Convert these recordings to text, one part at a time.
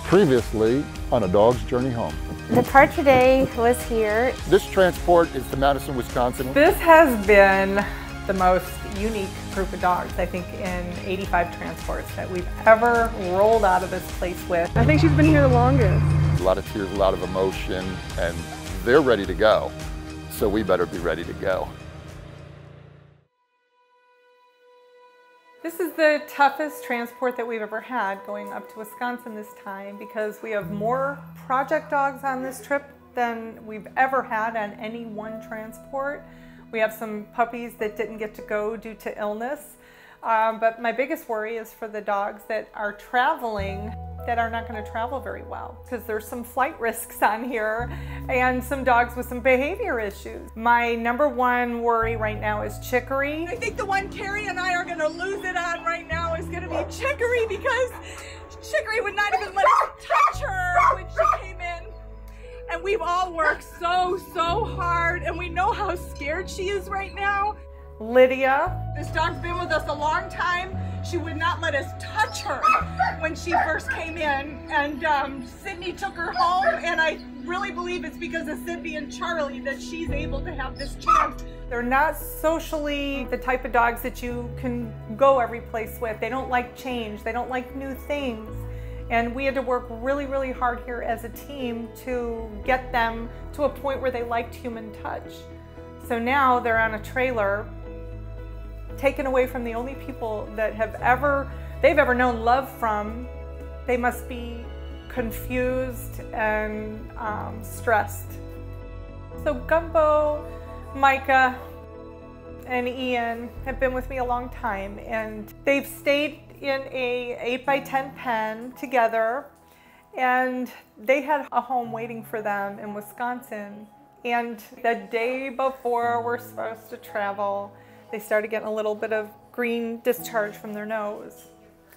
Previously on A Dog's Journey Home. The car today was here. This transport is to Madison, Wisconsin. This has been the most unique group of dogs, I think, in 85 transports that we've ever rolled out of this place with. I think she's been here the longest. A lot of tears, a lot of emotion, and they're ready to go. So we better be ready to go. This is the toughest transport that we've ever had going up to Wisconsin this time because we have more project dogs on this trip than we've ever had on any one transport. We have some puppies that didn't get to go due to illness. But my biggest worry is for the dogs that are traveling that are not going to travel very well because there's some flight risks on here and some dogs with some behavior issues. My number one worry right now is Chicory. I think the one Carrie and I are going to lose it on right now is going to be Chicory because Chicory would not even let us touch her when she came in. And we've all worked so hard and we know how scared she is right now. Lydia. This dog's been with us a long time. She would not let us touch her when she first came in. And Sydney took her home, and I really believe it's because of Sydney and Charlie that she's able to have this chance. They're not socially the type of dogs that you can go every place with. They don't like change. They don't like new things. And we had to work really hard here as a team to get them to a point where they liked human touch. So now they're on a trailer, taken away from the only people that they've ever known love from. They must be confused and stressed. So Gumbo, Micah, and Ian have been with me a long time, and they've stayed in a 8x10 pen together, and they had a home waiting for them in Wisconsin. And the day before we're supposed to travel, they started getting a little bit of green discharge from their nose.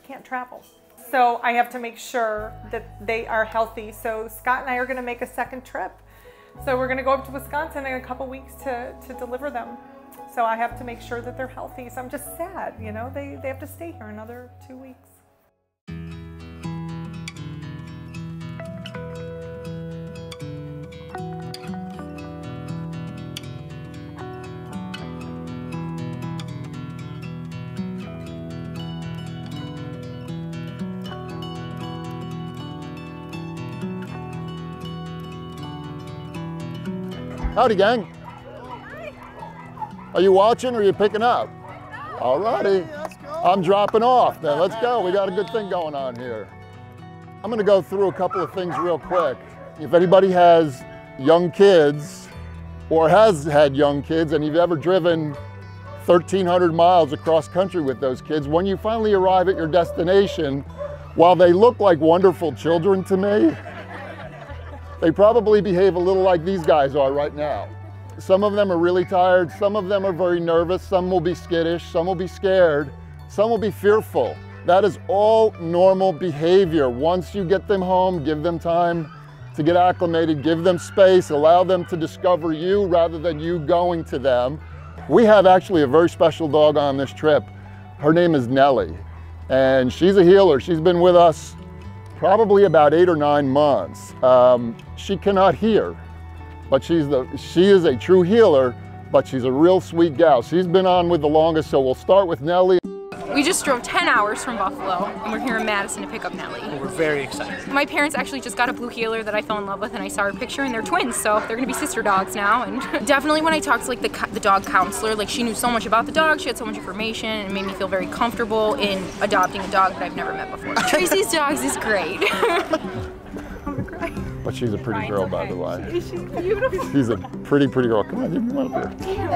Can't travel. So I have to make sure that they are healthy. So Scott and I are gonna make a second trip. So we're gonna go up to Wisconsin in a couple weeks to deliver them. So I have to make sure that they're healthy. So I'm just sad, you know, they have to stay here another 2 weeks. Howdy, gang. Are you watching or are you picking up? All righty. I'm dropping off. Then let's go. We got a good thing going on here. I'm going to go through a couple of things real quick. If anybody has young kids or has had young kids and you've ever driven 1,300 miles across country with those kids, when you finally arrive at your destination, while they look like wonderful children to me, they probably behave a little like these guys are right now. Some of them are really tired, some of them are very nervous, some will be skittish, some will be scared, some will be fearful. That is all normal behavior. Once you get them home, give them time to get acclimated, give them space, allow them to discover you rather than you going to them. We have actually a very special dog on this trip. Her name is Nellie, and she's a healer. She's been with us probably about 8 or 9 months. She cannot hear, but she is a true healer, but she's a real sweet gal. She's been on with the longest, so we'll start with Nellie. We just drove 10 hours from Buffalo, and we're here in Madison to pick up Nellie. We're very excited. My parents actually just got a blue heeler that I fell in love with, and I saw her picture, and they're twins, so they're gonna be sister dogs now. And definitely when I talked to like the dog counselor, like she knew so much about the dog, she had so much information, and it made me feel very comfortable in adopting a dog that I've never met before. Tracy's dogs is great. I'm gonna cry. But she's a pretty girl, by the way. She's beautiful. She's a pretty girl. Come on, you come up here.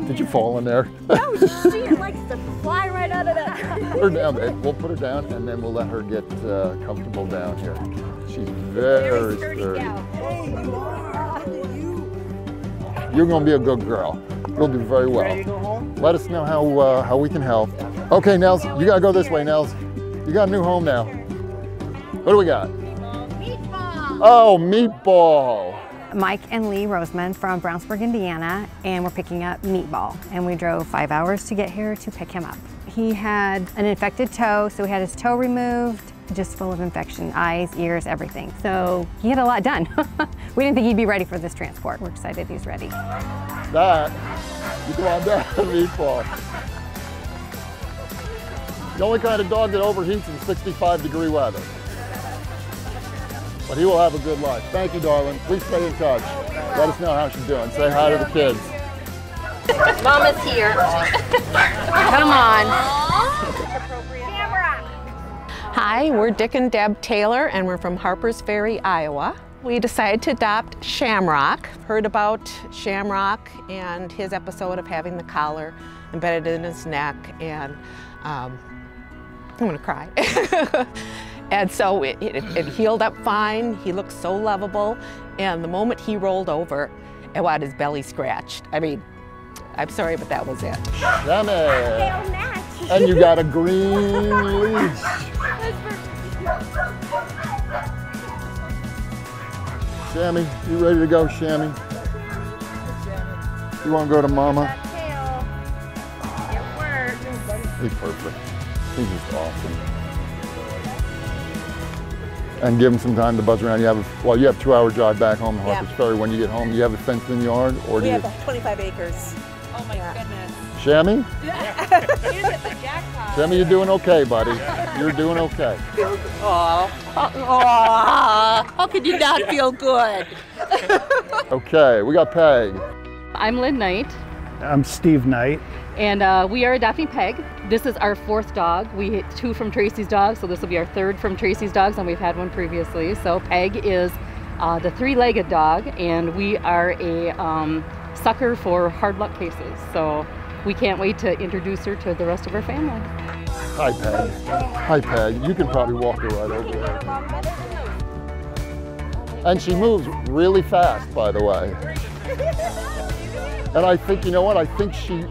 Did you fall in there? No, she likes to fly right out of that. Put her down, babe. We'll put her down and then we'll let her get comfortable down here. She's very sturdy. Hey, you are. You're gonna be a good girl. You'll do very well. Ready to go home? Let us know how we can help. Okay, Nels, you gotta go this way, Nels. You got a new home now. What do we got? Meatball. Oh, Meatball. Mike and Lee Roseman from Brownsburg, Indiana, and we're picking up Meatball. And we drove 5 hours to get here to pick him up. He had an infected toe, so we had his toe removed. just full of infection, eyes, ears, everything. So he had a lot done. We didn't think he'd be ready for this transport. We're excited he's ready. That, you come on down, Meatball. The only kind of dog that overheats in 65-degree weather. But he will have a good life. Thank you, darling. Please stay in touch. Let us know how she's doing. Say hi to the kids. Mama's here. Come on. Hi, we're Dick and Deb Taylor, and we're from Harpers Ferry, Iowa. We decided to adopt Shamrock. Heard about Shamrock and his episode of having the collar embedded in his neck, and I'm gonna cry. And so it healed up fine. He looked so lovable, and the moment he rolled over, and had his belly scratched. I mean, I'm sorry, but that was it. Shammy. And you got a green leash. Shammy, you ready to go, Shammy? You want to go to Mama? It works. He's perfect. He's just awesome. And give him some time to buzz around. You have a 2-hour drive back home to Harpers Ferry. When you get home, you have a fenced-in yard, or do We you? have 25 acres. Oh my goodness. Shammy? You hit the jackpot. Shammy, you're doing okay, buddy. You're doing okay. How could you not feel good? Okay, we got Peg. I'm Lynn Knight, I'm Steve Knight. and we are adopting Peg. This is our 4th dog. We hit 2 from Tracy's dogs, so this will be our 3rd from Tracy's dogs, and we've had one previously. So Peg is the 3-legged dog, and we are a sucker for hard luck cases. So we can't wait to introduce her to the rest of our family. Hi, Peg. Hi, Peg. You can probably walk her right over there. And she moves really fast, by the way. And I think, you know what? I think she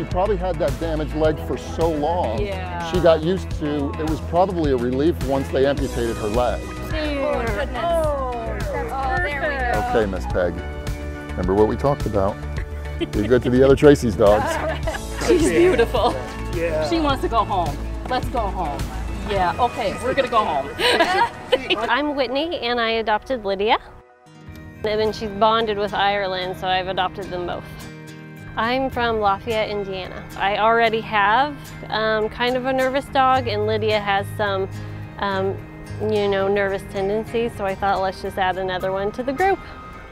probably had that damaged leg for so long. Yeah. She got used to, it was probably a relief once they amputated her leg. Oh, goodness. Oh, there we go. Okay, Miss Peg. Remember what we talked about. Be good to the other Tracy's dogs. She's beautiful. Yeah. She wants to go home. Let's go home. Yeah, okay, we're gonna go home. I'm Whitney, and I adopted Lydia. And then she's bonded with Ireland, so I've adopted them both. I'm from Lafayette, Indiana. I already have kind of a nervous dog, and Lydia has some, nervous tendencies, so I thought let's just add another one to the group.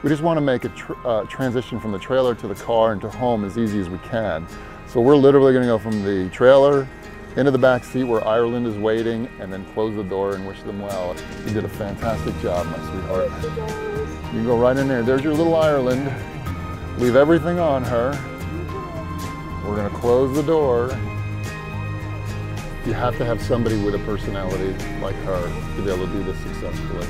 We just want to make a transition from the trailer to the car and to home as easy as we can. So we're literally going to go from the trailer into the back seat where Ireland is waiting, and then close the door and wish them well. You did a fantastic job, my sweetheart. You can go right in there. There's your little Ireland. Leave everything on her. We're going to close the door. You have to have somebody with a personality like her to be able to do this successfully.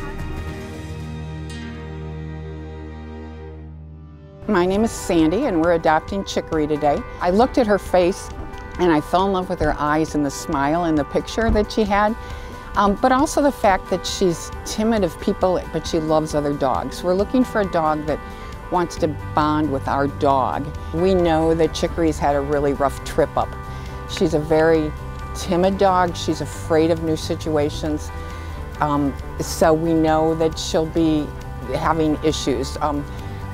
My name is Sandy, and we're adopting Chicory today. I looked at her face, and I fell in love with her eyes and the smile and the picture that she had, but also the fact that she's timid of people, but she loves other dogs. We're looking for a dog that wants to bond with our dog. We know that Chicory's had a really rough trip up. She's a very timid dog. She's afraid of new situations. So we know that she'll be having issues.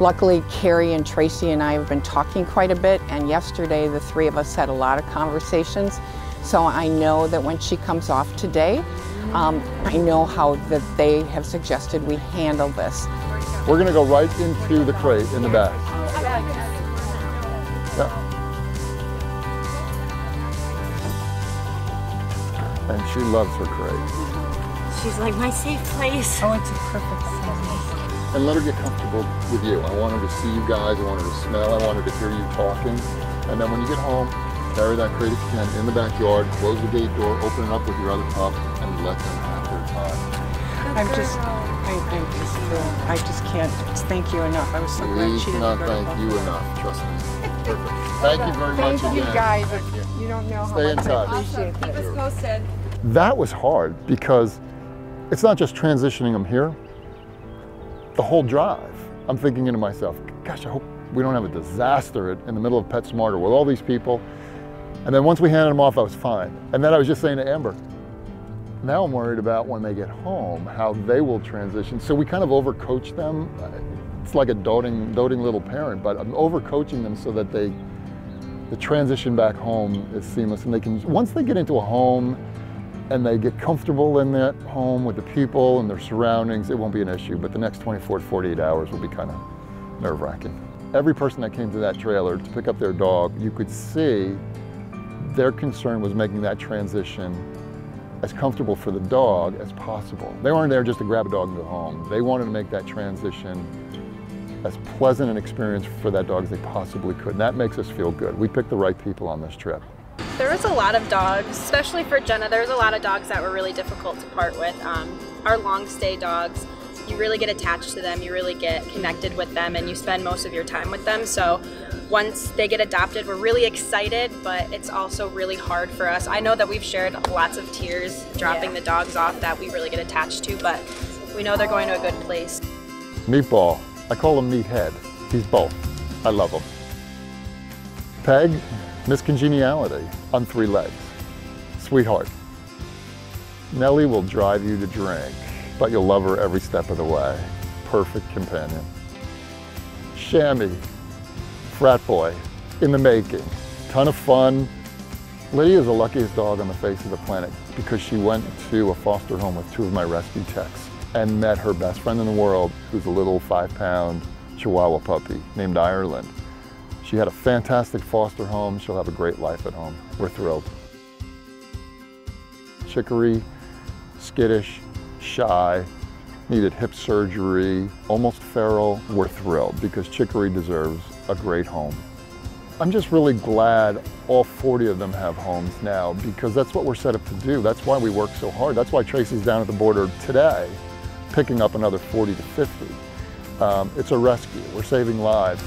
Luckily, Carrie and Tracy and I have been talking quite a bit, and yesterday the 3 of us had a lot of conversations. So I know that when she comes off today, I know how that they have suggested we handle this. We're going to go right into the crate in the back. Yeah. And she loves her crate. She's like my safe place. Oh, it's a perfect size. And let her get comfortable with you. I want her to see you guys, I want her to smell, I want her to hear you talking. And then when you get home, carry that crate if you can in the backyard, close the gate door, open it up with your other pup, and let them have their time. I just can't thank you enough. I was so glad We she did cannot a thank good you job. enough, trust me. Perfect. Thank you very much again. You guys, Thank you. you don't know how Stay in much I touch. appreciate Keep that. us posted. That was hard because it's not just transitioning them here, the whole drive. I'm thinking to myself, gosh, I hope we don't have a disaster in the middle of PetSmarter with all these people. And then once we handed them off, I was fine. And then I was just saying to Amber, Now I'm worried about when they get home, how they will transition. So we kind of overcoach them. It's like a doting little parent, but I'm overcoaching them so that the transition back home is seamless. And they can, once they get into a home and they get comfortable in that home with the people and their surroundings, it won't be an issue. But the next 24 to 48 hours will be kind of nerve-wracking. Every person that came to that trailer to pick up their dog, you could see their concern was making that transition as comfortable for the dog as possible. They weren't there just to grab a dog and go home. They wanted to make that transition as pleasant an experience for that dog as they possibly could. And that makes us feel good. We picked the right people on this trip. There was a lot of dogs, especially for Jenna. There was a lot of dogs that were really difficult to part with. Our long stay dogs, you really get attached to them, you really get connected with them, and you spend most of your time with them. So once they get adopted, we're really excited, but it's also really hard for us. I know that we've shared lots of tears dropping the dogs off that we really get attached to, but we know they're going to a good place. Meatball, I call him Meathead. He's both. I love him. Peg, Miss Congeniality on 3 legs. Sweetheart. Nellie will drive you to drink, but you'll love her every step of the way. Perfect companion. Shammy, frat boy, in the making. Ton of fun. Lydia is the luckiest dog on the face of the planet because she went to a foster home with 2 of my rescue techs and met her best friend in the world, who's a little 5-pound Chihuahua puppy named Ireland. She had a fantastic foster home. She'll have a great life at home. We're thrilled. Chicory, skittish, shy, needed hip surgery, almost feral. We're thrilled because Chicory deserves a great home. I'm just really glad all 40 of them have homes now because that's what we're set up to do. That's why we work so hard. That's why Tracy's down at the border today, picking up another 40 to 50. It's a rescue. We're saving lives.